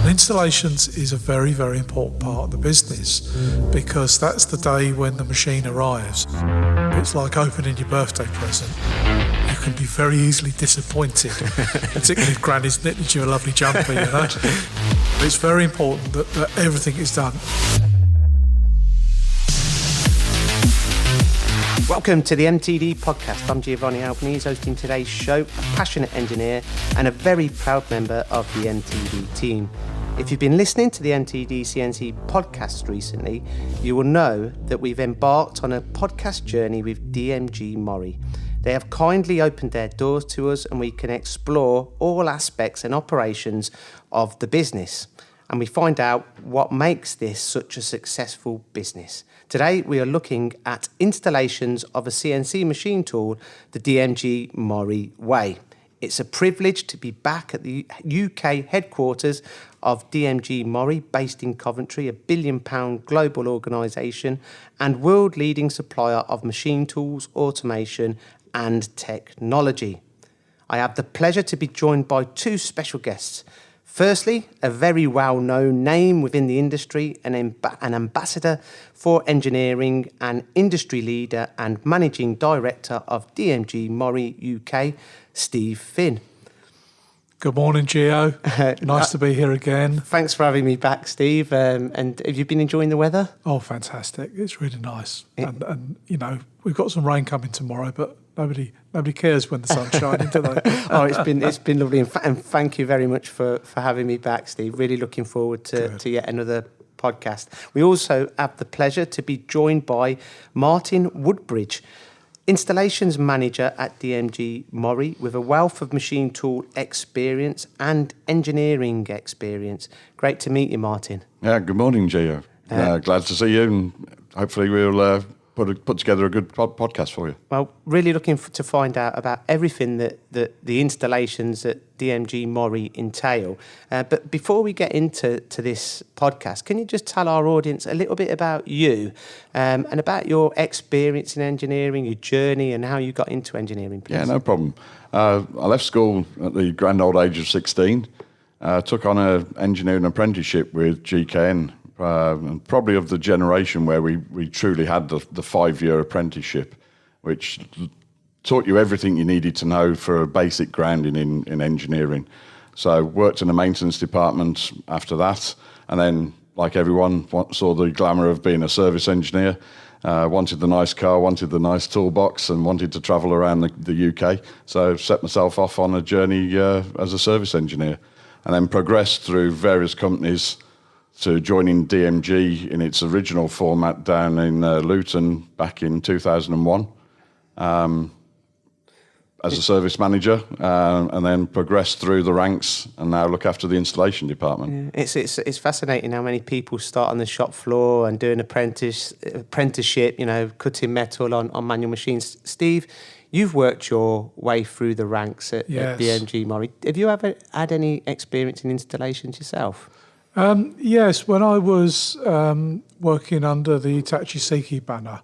Installations is a very, very important part of the business because that's the day when the machine arrives. It's like opening your birthday present. You can be very easily disappointed, particularly if Granny's knitted you a lovely jumper, you know. It's very important that everything is done. Welcome to the MTD Podcast. I'm Giovanni Albanese, hosting today's show, a passionate engineer and a very proud member of the MTD team. If you've been listening to the MTDCNC Podcast recently, you will know that we've embarked on a podcast journey with DMG MORI. They have kindly opened their doors to us and we can explore all aspects and operations of the business. And we find out what makes this such a successful business. Today, we are looking at installations of a CNC machine tool, the DMG MORI way. It's a privilege to be back at the UK headquarters of DMG MORI, based in Coventry, a £1 billion global organisation and world-leading supplier of machine tools, automation and technology. I have the pleasure to be joined by two special guests. Firstly, a very well-known name within the industry, an ambassador for engineering, an industry leader and managing director of DMG MORI UK, Steve Finn. Good morning, Gio. Nice to be here again. Thanks for having me back, Steve. And have you been enjoying the weather? Oh, fantastic. It's really nice. And you know, we've got some rain coming tomorrow, but nobody cares when the sun's shining, do they? Oh, it's been lovely. And thank you very much for having me back, Steve. Really looking forward to yet another podcast. We also have the pleasure to be joined by Martin Woodbridge, Installations Manager at DMG MORI, with a wealth of machine tool experience and engineering experience. Great to meet you, Martin. Yeah, good morning, Gio. Glad to see you, and hopefully we'll put together a good podcast for you. Well, really looking to find out about everything that the installations at DMG MORI entail. But before we get into this podcast, can you just tell our audience a little bit about you and about your experience in engineering, your journey, and how you got into engineering, please? Yeah, no problem. I left school at the grand old age of 16, took on an engineering apprenticeship with GKN, probably of the generation where we truly had the 5-year apprenticeship, which taught you everything you needed to know for a basic grounding in engineering. So worked in the maintenance department after that, and then, like everyone, saw the glamour of being a service engineer, wanted the nice car, wanted the nice toolbox, and wanted to travel around the UK. So set myself off on a journey as a service engineer, and then progressed through various companies to joining DMG in its original format down in Luton back in 2001 as a service manager, and then progressed through the ranks and now look after the installation department. Yeah. It's fascinating how many people start on the shop floor and doing apprenticeship, you know, cutting metal on manual machines. Steve, you've worked your way through the ranks at DMG MORI. Have you ever had any experience in installations yourself? Yes, when I was working under the Hitachi Seiki banner,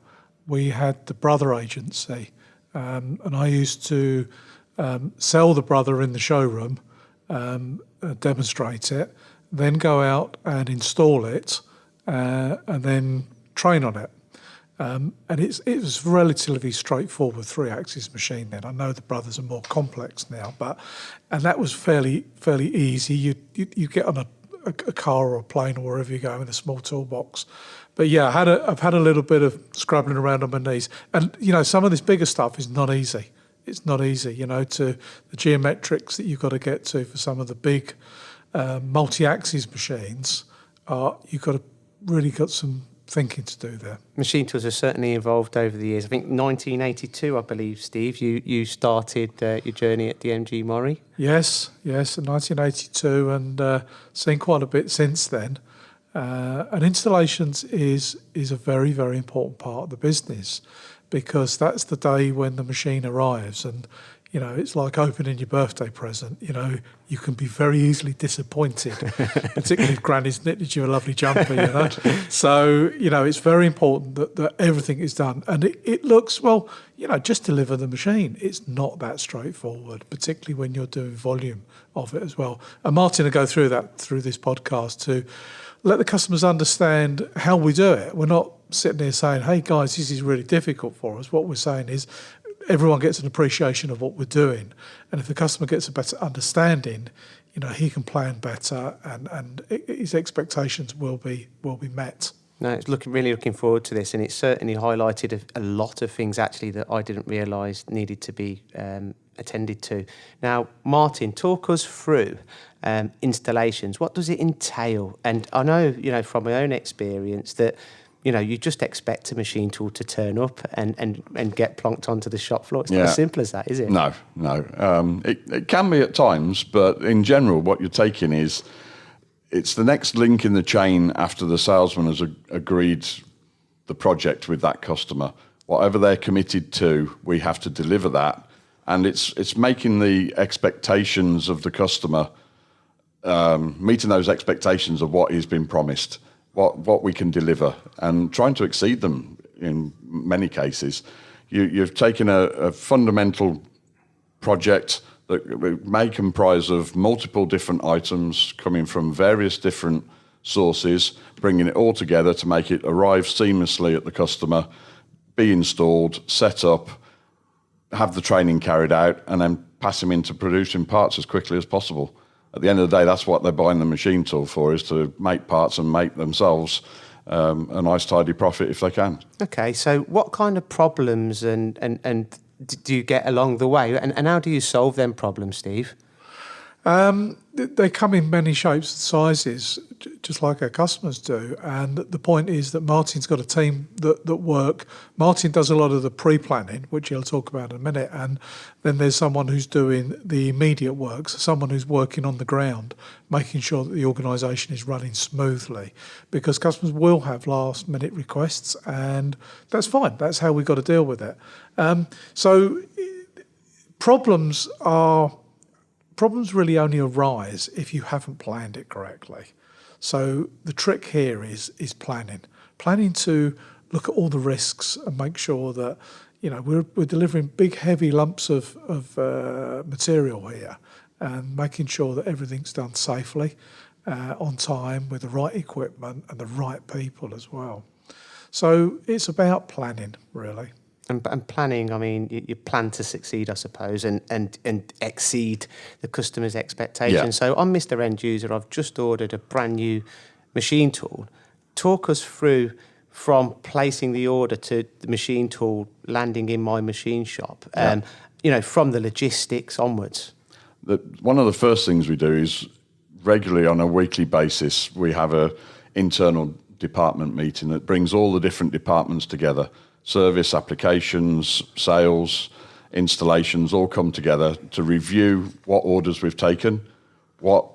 we had the Brother Agency, and I used to sell the Brother in the showroom, demonstrate it, then go out and install it, and then train on it. And it was relatively straightforward 3-axis machine then. I know the Brothers are more complex now, and that was fairly easy. You get on a car or a plane or wherever you go with a small toolbox. But yeah, I've had a little bit of scrabbling around on my knees. And, you know, some of this bigger stuff is not easy. It's not easy, you know, to the geometrics that you've got to get to for some of the big multi-axis machines. You've got some thinking to do there. Machine tools have certainly evolved over the years. I think 1982, I believe, Steve, you started your journey at DMG MORI. Yes, in 1982, and seen quite a bit since then. And installations is a very, very important part of the business because that's the day when the machine arrives. And, it's like opening your birthday present. You can be very easily disappointed, particularly if Granny's knitted you a lovely jumper, So, it's very important that everything is done. And it looks, well, just deliver the machine. It's not that straightforward, particularly when you're doing volume of it as well. And Martin will go through that through this podcast to let the customers understand how we do it. We're not sitting there saying, hey, guys, this is really difficult for us. What we're saying is, everyone gets an appreciation of what we're doing, and if the customer gets a better understanding, he can plan better, and his expectations will be met. No, it's really looking forward to this, and it's certainly highlighted a lot of things actually that I didn't realise needed to be attended to. Now, Martin, talk us through installations. What does it entail? And I know, from my own experience that you just expect a machine tool to turn up and get plonked onto the shop floor. It's not as simple as that, is it? No. It can be at times, but in general, what you're taking is it's the next link in the chain after the salesman has agreed the project with that customer. Whatever they're committed to, we have to deliver that. And it's making the expectations of the customer, meeting those expectations of what has been promised. What we can deliver, and trying to exceed them in many cases. You've taken a fundamental project that may comprise of multiple different items coming from various different sources, bringing it all together to make it arrive seamlessly at the customer, be installed, set up, have the training carried out, and then pass them into producing parts as quickly as possible. At the end of the day, that's what they're buying the machine tool for, is to make parts and make themselves a nice, tidy profit if they can. Okay, so what kind of problems and do you get along the way? And how do you solve them problems, Steve? They come in many shapes and sizes, just like our customers do. And the point is that Martin's got a team that work. Martin does a lot of the pre-planning, which he'll talk about in a minute. And then there's someone who's doing the immediate work, so someone who's working on the ground, making sure that the organisation is running smoothly. Because customers will have last-minute requests, and that's fine. That's how we've got to deal with it. So problems really only arise if you haven't planned it correctly. So the trick here is planning to look at all the risks and make sure that we're delivering big heavy lumps of material here, and making sure that everything's done safely, on time, with the right equipment and the right people as well. So it's about planning, really. And planning, I mean, you plan to succeed, I suppose, and exceed the customer's expectations. Yeah. So on Mr. End User, I've just ordered a brand new machine tool. Talk us through from placing the order to the machine tool landing in my machine shop, from the logistics onwards. One of the first things we do is regularly on a weekly basis, we have an internal department meeting that brings all the different departments together. Service, applications, sales, installations all come together to review what orders we've taken, what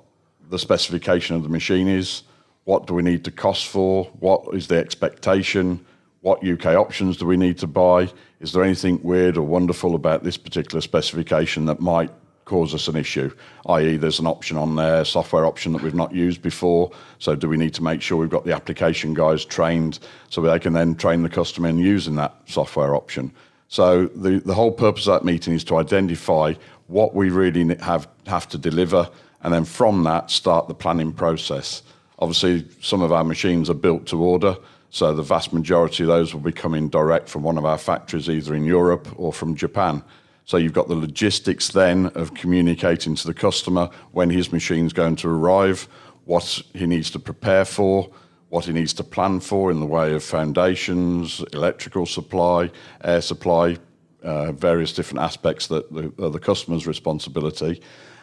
the specification of the machine is, what do we need to cost for, what is the expectation, what UK options do we need to buy, is there anything weird or wonderful about this particular specification that might cause us an issue, i.e. there's an option on there, software option that we've not used before, so do we need to make sure we've got the application guys trained so they can then train the customer in using that software option. So the whole purpose of that meeting is to identify what we really have to deliver, and then from that start the planning process. Obviously some of our machines are built to order, so the vast majority of those will be coming direct from one of our factories either in Europe or from Japan. So you've got the logistics then of communicating to the customer when his machine's going to arrive, what he needs to prepare for, what he needs to plan for in the way of foundations, electrical supply, air supply, various different aspects that are the customer's responsibility,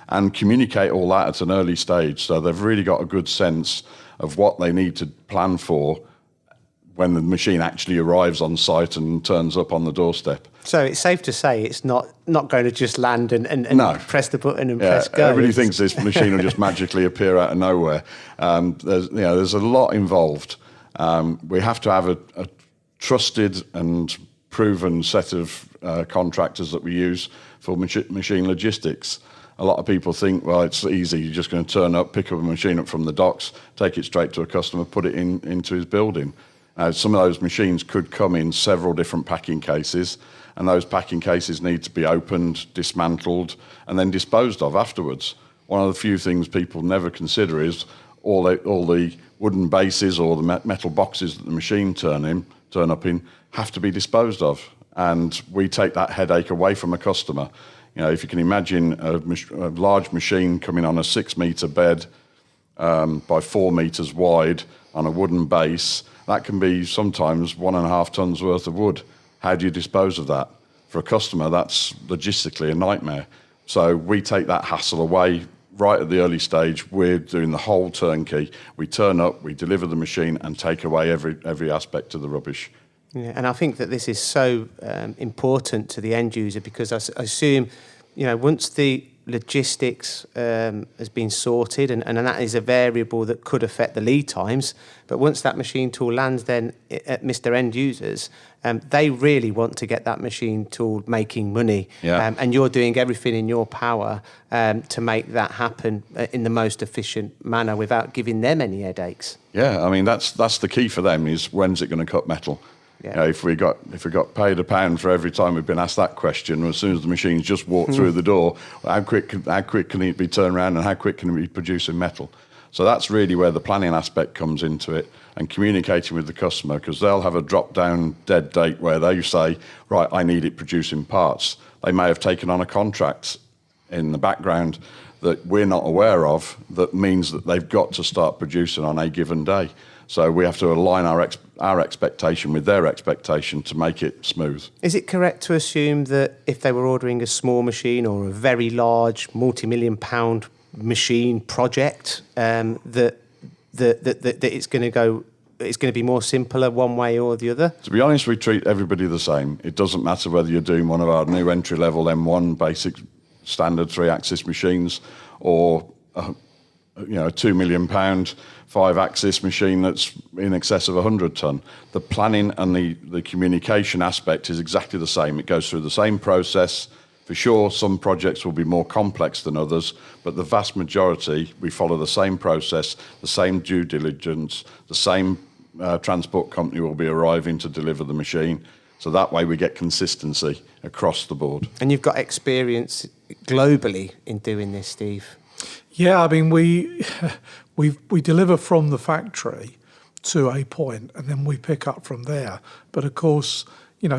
and communicate all that at an early stage. So they've really got a good sense of what they need to plan for when the machine actually arrives on site and turns up on the doorstep. So it's safe to say it's not going to just land and no. Press the button and press go. Everybody thinks this machine will just magically appear out of nowhere. There's a lot involved. We have to have a trusted and proven set of contractors that we use for machine logistics. A lot of people think, well, it's easy. You're just going to turn up, pick up a machine up from the docks, take it straight to a customer, put it into his building. Some of those machines could come in several different packing cases, and those packing cases need to be opened, dismantled, and then disposed of afterwards. One of the few things people never consider is all the wooden bases or the metal boxes that the machine turn up in have to be disposed of. And we take that headache away from a customer. You know, if you can imagine a large machine coming on a 6-metre bed by 4 metres wide on a wooden base, that can be sometimes 1.5 tons worth of wood. How do you dispose of that? For a customer, that's logistically a nightmare. So we take that hassle away right at the early stage. We're doing the whole turnkey. We turn up, we deliver the machine and take away every aspect of the rubbish. Yeah, and I think that this is so important to the end user, because I assume, once the logistics has been sorted, and that is a variable that could affect the lead times, but once that machine tool lands then at Mr. End Users, they really want to get that machine tool making money. Yeah. And you're doing everything in your power to make that happen in the most efficient manner without giving them any headaches. Yeah, I mean, that's the key for them, is when's it going to cut metal? Yeah. You know, if we got paid £1 for every time we've been asked that question, as soon as the machine's just walked through the door, how quick can it be turned around and how quick can it be producing metal? So that's really where the planning aspect comes into it, and communicating with the customer, because they'll have a drop-down dead date where they say, right, I need it producing parts. They may have taken on a contract in the background that we're not aware of that means that they've got to start producing on a given day. So we have to align our expectation with their expectation to make it smooth. Is it correct to assume that if they were ordering a small machine or a very large multi-million-pound machine project, that it's going to be more simpler one way or the other? To be honest, we treat everybody the same. It doesn't matter whether you're doing one of our new entry-level M1 basic standard 3-axis machines or a £2 million 5-axis machine that's in excess of 100 ton. The planning and the communication aspect is exactly the same. It goes through the same process. For sure, some projects will be more complex than others, but the vast majority, we follow the same process, the same due diligence, the same transport company will be arriving to deliver the machine. So that way we get consistency across the board. And you've got experience globally in doing this, Steve. Yeah, I mean, we deliver from the factory to a point, and then we pick up from there. But of course,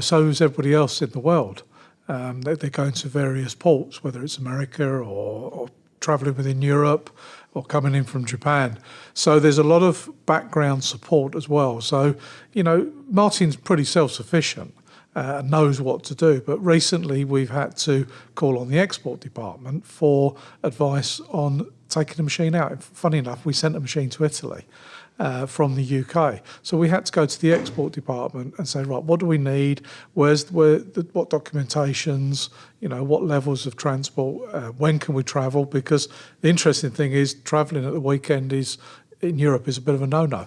so is everybody else in the world. They're going to various ports, whether it's America or travelling within Europe or coming in from Japan. So there's a lot of background support as well. So, Martin's pretty self-sufficient. Knows what to do. But recently we've had to call on the export department for advice on taking a machine out. Funny enough, we sent a machine to Italy from the UK. So we had to go to the export department and say, right, what do we need? What documentations? What levels of transport? When can we travel? Because the interesting thing is travelling at the weekend in Europe is a bit of a no-no.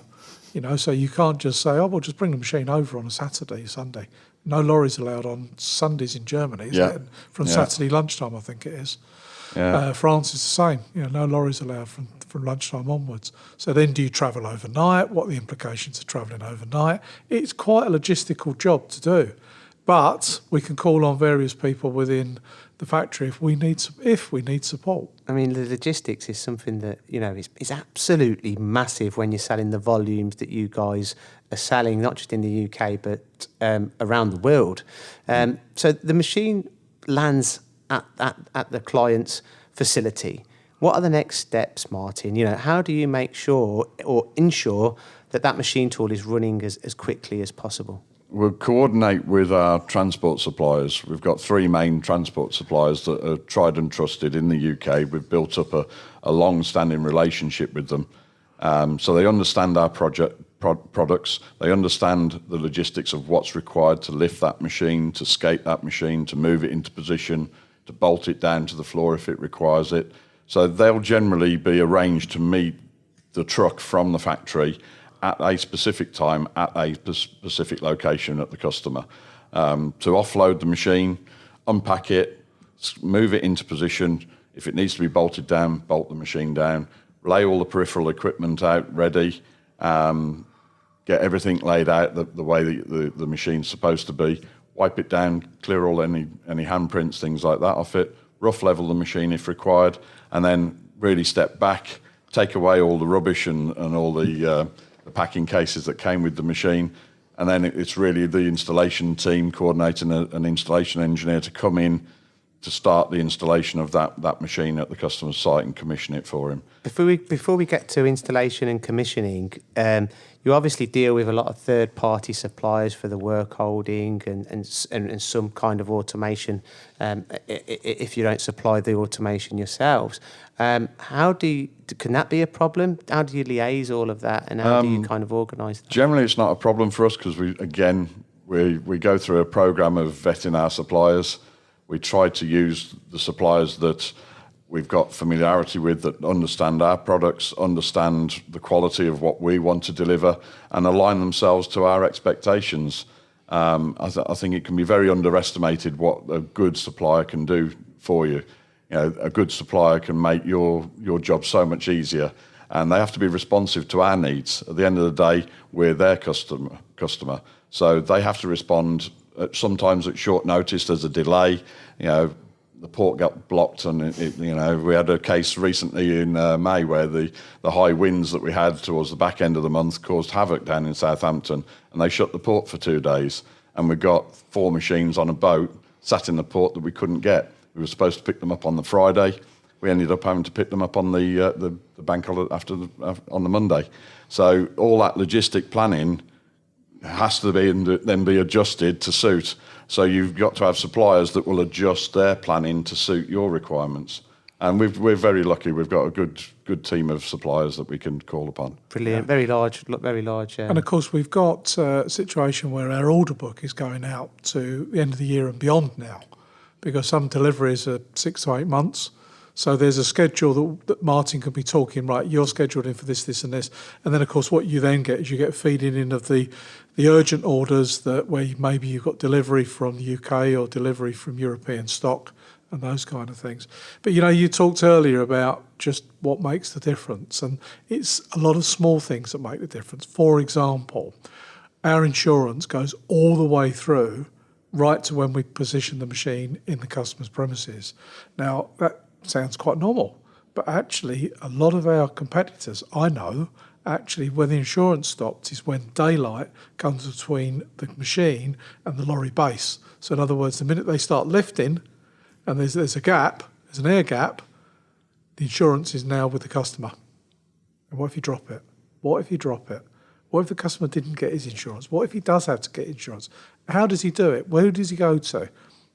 So you can't just say, oh, we'll just bring the machine over on a Saturday, Sunday. No lorries allowed on Sundays in Germany, isn't it? From Saturday lunchtime, I think it is. Yeah. France is the same. No lorries allowed from lunchtime onwards. So then do you travel overnight? What are the implications of travelling overnight? It's quite a logistical job to do. But we can call on various people within the factory if we need support. I mean, the logistics is something that, is absolutely massive when you're selling the volumes that you guys are selling, not just in the UK, but around the world. So the machine lands at the client's facility. What are the next steps, Martin? How do you make sure or ensure that machine tool is running as quickly as possible? We'll coordinate with our transport suppliers. We've got 3 main transport suppliers that are tried and trusted in the UK. We've built up a long-standing relationship with them. So they understand our products. They understand the logistics of what's required to lift that machine, to skate that machine, to move it into position, to bolt it down to the floor if it requires it. So they'll generally be arranged to meet the truck from the factory at a specific time, at a specific location at the customer, to offload the machine, unpack it, move it into position. If it needs to be bolted down, bolt the machine down, lay all the peripheral equipment out ready, get everything laid out the way the machine's supposed to be, wipe it down, clear all any handprints, things like that off it, rough level the machine if required, and then really step back, take away all the rubbish and all the packing cases that came with the machine. And then it's really the installation team coordinating an installation engineer to come in to start the installation of that machine at the customer's site and commission it for him. Before we get to installation and commissioning, you obviously deal with a lot of third-party suppliers for the work holding and some kind of automation. If you don't supply the automation yourselves, can that be a problem? How do you liaise all of that, and how do you kind of organise that? Generally, it's not a problem for us because we go through a program of vetting our suppliers. We try to use the suppliers that we've got familiarity with, that understand our products, understand the quality of what we want to deliver, and align themselves to our expectations. I think it can be very underestimated what a good supplier can do for you. You know, a good supplier can make your job so much easier, and they have to be responsive to our needs. At the end of the day, we're their customer, so they have to respond. Sometimes at short notice, there's a delay. You know, the port got blocked, and we had a case recently in May where the high winds that we had towards the back end of the month caused havoc down in Southampton, and they shut the port for 2 days. And we got 4 machines on a boat sat in the port that we couldn't get. We were supposed to pick them up on the Friday. We ended up having to pick them up on the bank holiday on the Monday. So all that logistic planning has to be adjusted to suit. So you've got to have suppliers that will adjust their planning to suit your requirements. And we're very lucky. We've got a good team of suppliers that we can call upon. Brilliant, very large. And of course, we've got a situation where our order book is going out to the end of the year and beyond now, because some deliveries are 6 to 8 months. So there's a schedule that Martin could be talking, right, you're scheduled in for this, this and this. And then, of course, what you then get is you get feeding in of the urgent orders where maybe you've got delivery from the UK or delivery from European stock and those kind of things. But, you talked earlier about just what makes the difference. And it's a lot of small things that make the difference. For example, our insurance goes all the way through right to when we position the machine in the customer's premises. Now, that sounds quite normal, but actually a lot of our competitors, I know, actually when the insurance stops is when daylight comes between the machine and the lorry base. So in other words, the minute they start lifting and there's a gap, there's an air gap, the insurance is now with the customer. And what if you drop it? What if the customer didn't get his insurance? What if he does have to get insurance? How does he do it? Where does he go to?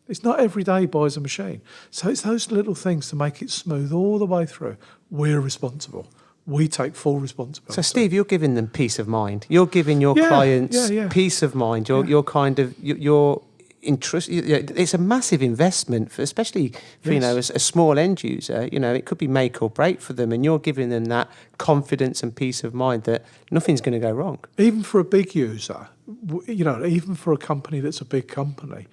It's not every day he buys a machine. So it's those little things to make it smooth all the way through. We're responsible. We take full responsibility. So, Steve, you're giving them peace of mind. You're giving your clients peace of mind. You're it's a massive investment, especially for a small end user. It could be make or break for them, and you're giving them that confidence and peace of mind that nothing's going to go wrong. Even for a big user, even for a company that's a big company,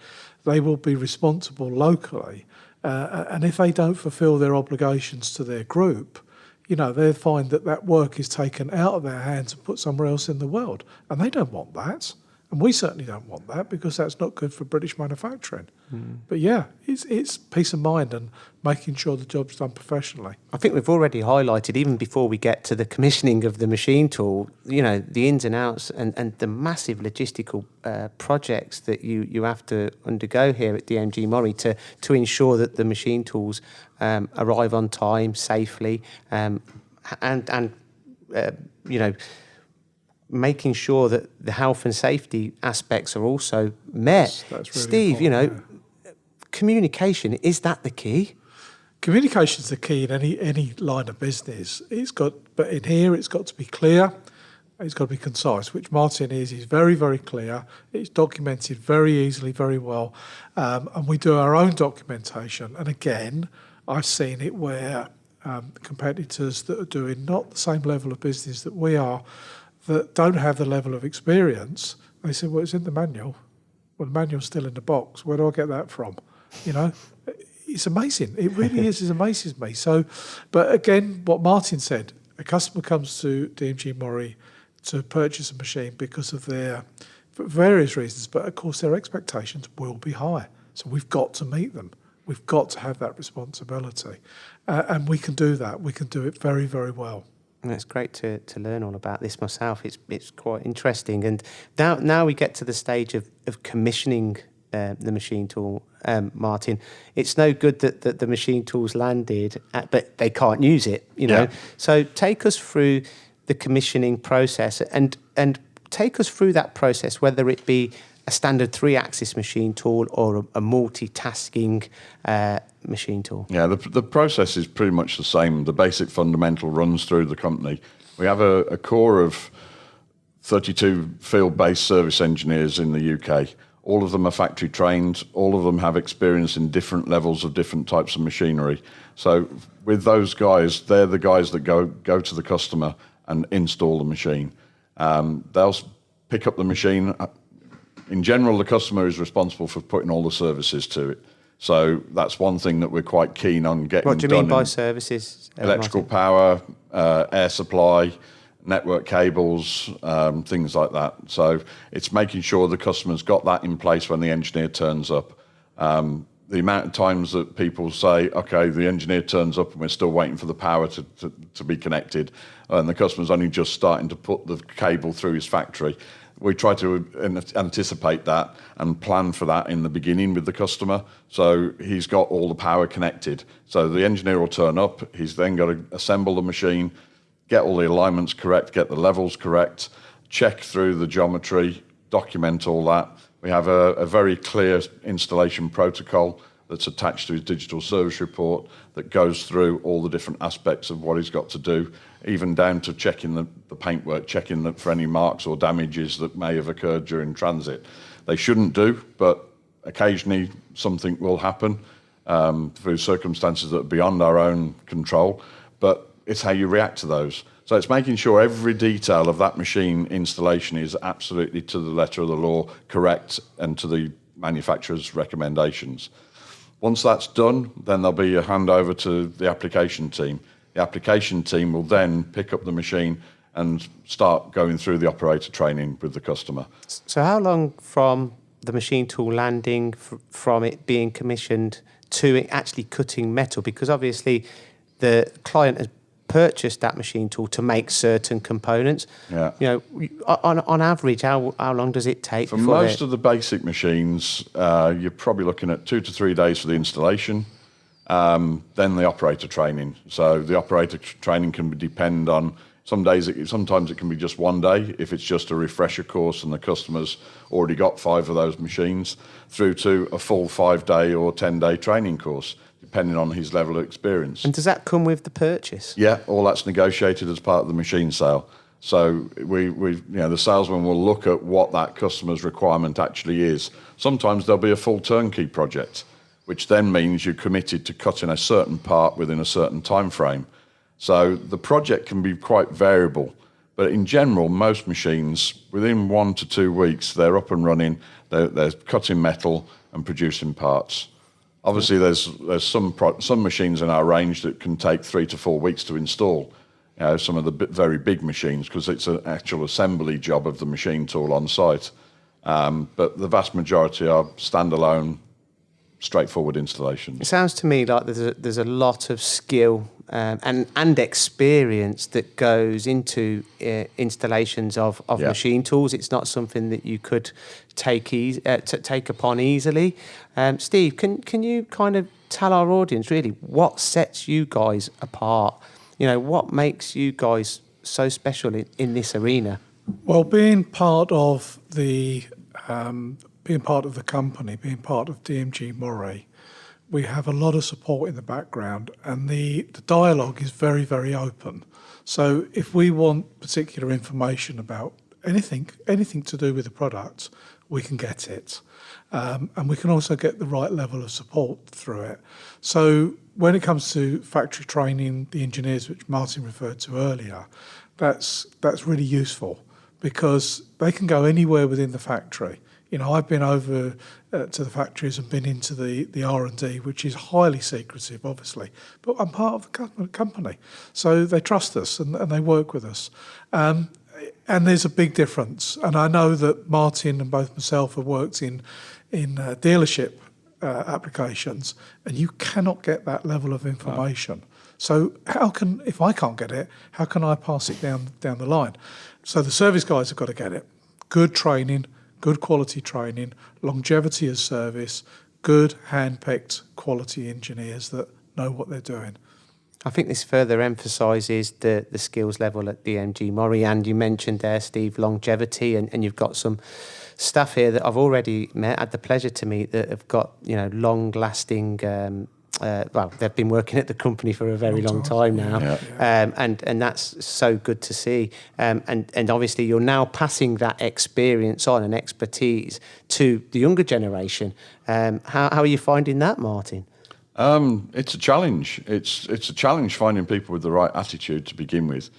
they will be responsible locally, and if they don't fulfil their obligations to their group, they'll find that work is taken out of their hands and put somewhere else in the world, and they don't want that. And we certainly don't want that because that's not good for British manufacturing. But it's peace of mind and making sure the job's done professionally. I think we've already highlighted, even before we get to the commissioning of the machine tool, the ins and outs and the massive logistical projects that you have to undergo here at DMG MORI to ensure that the machine tools arrive on time, safely, and making sure that the health and safety aspects are also met. That's really Steve, important, communication, is that the key? Communication's the key in any line of business. But in here it's got to be clear, it's got to be concise, which Martin is. He's very, very clear. It's documented very easily, very well. And we do our own documentation. And again, I've seen it where competitors that are doing not the same level of business that we are, that don't have the level of experience, they say, well, it's in the manual. Well, the manual's still in the box. Where do I get that from? it's amazing. It really is. It amazes me. So, but again, what Martin said, a customer comes to DMG MORI to purchase a machine because of their for various reasons, but of course their expectations will be high. So we've got to meet them. We've got to have that responsibility, and we can do that. We can do it very, very well. And it's great to learn all about this myself. It's quite interesting. And now we get to the stage of commissioning the machine tool, Martin. It's no good that the machine tool's landed, but they can't use it, you know. Yeah. So take us through the commissioning process and take us through that process, whether it be a standard 3-axis machine tool or a multitasking machine tool. Yeah, the process is pretty much the same. The basic fundamental runs through the company. We have a core of 32 field-based service engineers in the UK. All of them are factory trained. All of them have experience in different levels of different types of machinery. So with those guys, they're the guys that go to the customer and install the machine. They'll pick up the machine. In general, the customer is responsible for putting all the services to it. So that's one thing that we're quite keen on getting done. What do you mean by services? Electrical Martin? power, air supply, network cables, things like that. So it's making sure the customer's got that in place when the engineer turns up. The amount of times that people say, okay, the engineer turns up and we're still waiting for the power to be connected, and the customer's only just starting to put the cable through his factory. We try to anticipate that and plan for that in the beginning with the customer. So he's got all the power connected. So the engineer will turn up. He's then got to assemble the machine, get all the alignments correct, get the levels correct, check through the geometry, document all that. We have a very clear installation protocol that's attached to his digital service report that goes through all the different aspects of what he's got to do, even down to checking the paintwork, checking for any marks or damages that may have occurred during transit. They shouldn't do, but occasionally something will happen through circumstances that are beyond our own control, but it's how you react to those. So it's making sure every detail of that machine installation is absolutely to the letter of the law correct and to the manufacturer's recommendations. Once that's done, then there'll be a handover to the application team. The application team will then pick up the machine and start going through the operator training with the customer. So how long from the machine tool landing, from it being commissioned to it actually cutting metal? Because obviously the client has purchased that machine tool to make certain components. Yeah. You know, on average, how long does it take? For most of the basic machines, you're probably looking at 2 to 3 days for the installation, then the operator training. So the operator training can depend on sometimes it can be just 1 day if it's just a refresher course and the customer's already got 5 of those machines, through to a full 5-day or 10-day training course, depending on his level of experience. And does that come with the purchase? Yeah, all that's negotiated as part of the machine sale. So the salesman will look at what that customer's requirement actually is. Sometimes there'll be a full turnkey project, which then means you're committed to cutting a certain part within a certain time frame. So the project can be quite variable, but in general, most machines, within 1 to 2 weeks, they're up and running, they're cutting metal and producing parts. Obviously, there's some machines in our range that can take 3 to 4 weeks to install. You know, some of the very big machines, because it's an actual assembly job of the machine tool on site. But the vast majority are standalone, straightforward installations. It sounds to me like there's a lot of skill and experience that goes into installations of machine tools. It's not something that you could take upon easily. Steve, can you kind of tell our audience really what sets you guys apart? You know, what makes you guys so special in this arena? Well, being part of the company, being part of DMG MORI, we have a lot of support in the background, and the dialogue is very, very open. So if we want particular information about anything to do with the product, we can get it. And we can also get the right level of support through it. So when it comes to factory training, the engineers, which Martin referred to earlier, that's really useful, because they can go anywhere within the factory. I've been over to the factories and been into the R&D, which is highly secretive, obviously, but I'm part of the company. So they trust us and they work with us. And there's a big difference. And I know that Martin and both myself have worked in dealership applications, and you cannot get that level of information. No. So if I can't get it, how can I pass it down the line? So the service guys have got to get it. Good training, good quality training, longevity of service, good hand-picked quality engineers that know what they're doing. I think this further emphasises the skills level at DMG MORI, and you mentioned there, Steve, longevity, and you've got some staff here that I've already had the pleasure to meet that have got long-lasting. They've been working at the company for a very long time now, and that's so good to see. And obviously, you're now passing that experience on and expertise to the younger generation. How are you finding that, Martin? It's a challenge. It's a challenge finding people with the right attitude to begin with.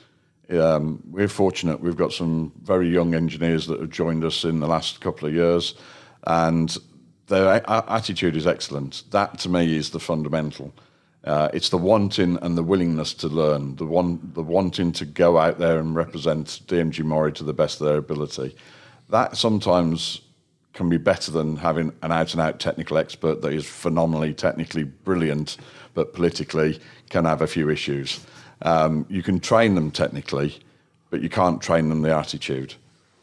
We're fortunate. We've got some very young engineers that have joined us in the last couple of years, and their attitude is excellent. That, to me, is the fundamental. It's the wanting and the willingness to learn, the wanting to go out there and represent DMG MORI to the best of their ability. That sometimes can be better than having an out-and-out technical expert that is phenomenally technically brilliant, but politically can have a few issues. You can train them technically, but you can't train them the attitude.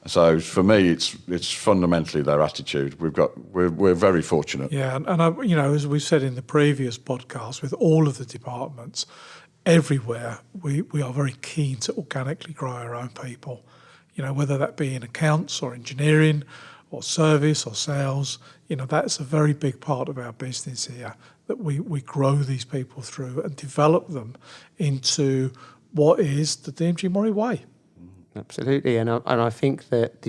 So for me, it's fundamentally their attitude. We're very fortunate. Yeah, and as we've said in the previous podcast, with all of the departments, everywhere we are very keen to organically grow our own people. Whether that be in accounts or engineering or service or sales, that's a very big part of our business here, that we grow these people through and develop them into what is the DMG MORI way. Absolutely, and I think that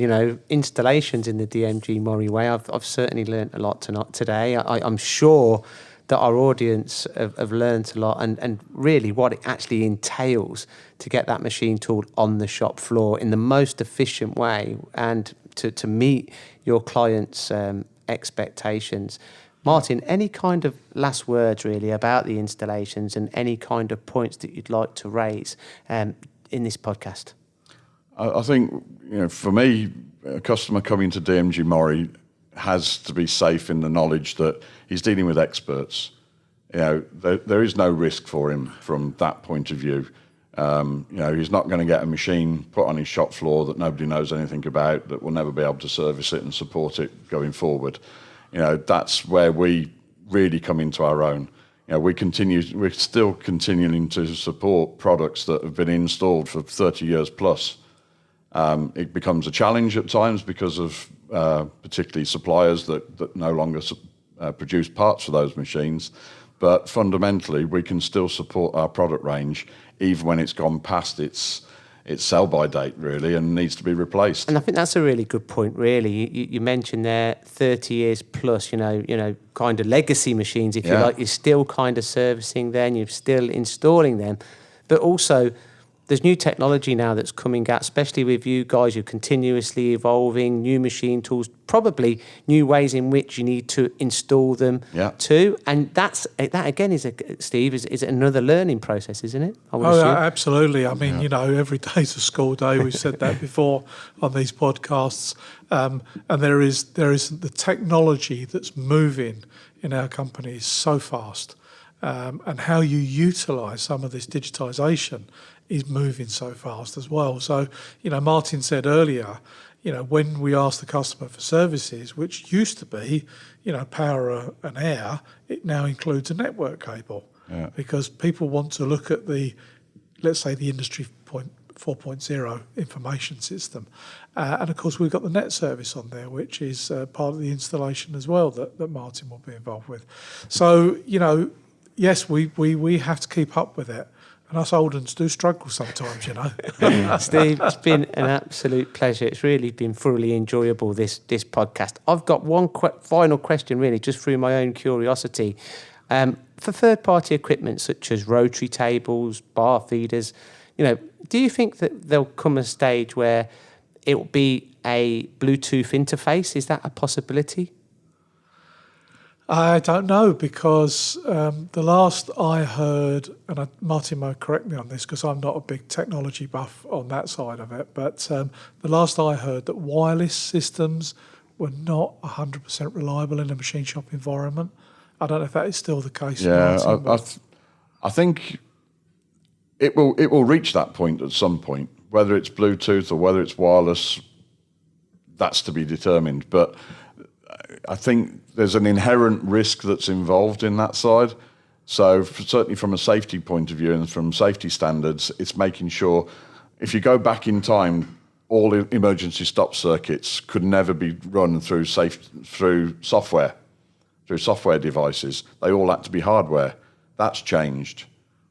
installations in the DMG MORI way, I've certainly learned a lot today. I'm sure that our audience have learned a lot, and really what it actually entails to get that machine tool on the shop floor in the most efficient way and to meet your clients' expectations. Martin, any kind of last words really about the installations and any kind of points that you'd like to raise in this podcast? I think, for me, a customer coming to DMG MORI has to be safe in the knowledge that he's dealing with experts. There is no risk for him from that point of view. He's not going to get a machine put on his shop floor that nobody knows anything about, that will never be able to service it and support it going forward. That's where we really come into our own. We're still continuing to support products that have been installed for 30 years plus. It becomes a challenge at times because of particularly suppliers that no longer produce parts for those machines. But fundamentally, we can still support our product range even when it's gone past its sell-by date, really, and needs to be replaced. And I think that's a really good point, really. You mentioned there 30 years plus, kind of legacy machines, if you like. You're still kind of servicing them, you're still installing them. But also, there's new technology now that's coming out, especially with you guys. You're continuously evolving, new machine tools, probably new ways in which you need to install them too. And that again Steve, is another learning process, isn't it? Absolutely. I mean, every day's a school day. We've said that before on these podcasts. And there is the technology that's moving in our company is so fast. And how you utilise some of this digitisation is moving so fast as well. So, Martin said earlier, when we ask the customer for services, which used to be, power and air, it now includes a network cable because people want to look at let's say the industry 4.0 information system. And of course, we've got the net service on there, which is part of the installation as well that Martin will be involved with. So, yes, we have to keep up with it. And us old uns do struggle sometimes, Steve, it's been an absolute pleasure. It's really been thoroughly enjoyable, this podcast. I've got one final question, really, just through my own curiosity. For third-party equipment such as rotary tables, bar feeders, do you think that there'll come a stage where it will be a Bluetooth interface. Is that a possibility? I don't know, because the last I heard, and Martin might correct me on this because I'm not a big technology buff on that side of it, but the last I heard that wireless systems were not 100% reliable in a machine shop environment. I don't know if that is still the case. Yeah, Martin, I think it will reach that point at some point. Whether it's Bluetooth or whether it's wireless, that's to be determined. But I think there's an inherent risk that's involved in that side. So certainly from a safety point of view and from safety standards, it's making sure if you go back in time, all emergency stop circuits could never be run through software devices. They all had to be hardware. That's changed.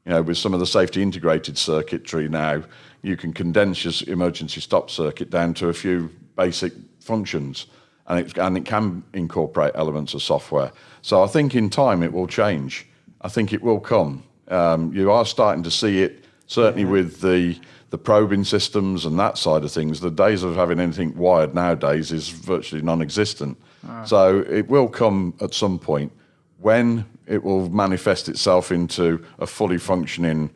With some of the safety integrated circuitry now, you can condense your emergency stop circuit down to a few basic functions. And it can incorporate elements of software. So I think in time it will change. I think it will come. You are starting to see it, certainly with the probing systems and that side of things. The days of having anything wired nowadays is virtually non-existent. So it will come at some point. When it will manifest itself into a fully functioning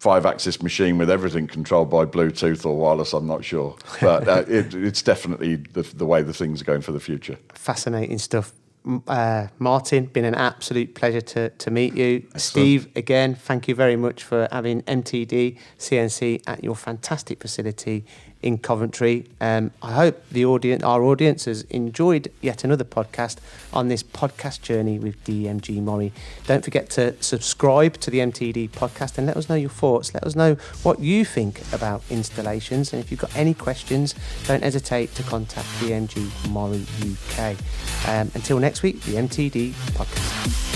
5-axis machine with everything controlled by Bluetooth or wireless, I'm not sure. But it's definitely the way the things are going for the future. Fascinating stuff. Martin, been an absolute pleasure to meet you. Excellent. Steve, again, thank you very much for having MTD CNC at your fantastic facility in Coventry. I hope our audience has enjoyed yet another podcast on this podcast journey with DMG MORI. Don't forget to subscribe to the MTD podcast and let us know your thoughts. Let us know what you think about installations, and if you've got any questions, don't hesitate to contact DMG MORI UK. Until next week, the MTD podcast.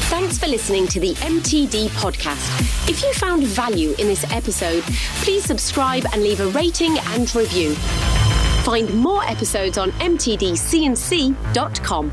Thanks for listening to the MTD podcast. If you found value in this episode, please subscribe and leave a rating and review. Find more episodes on MTDCNC.com.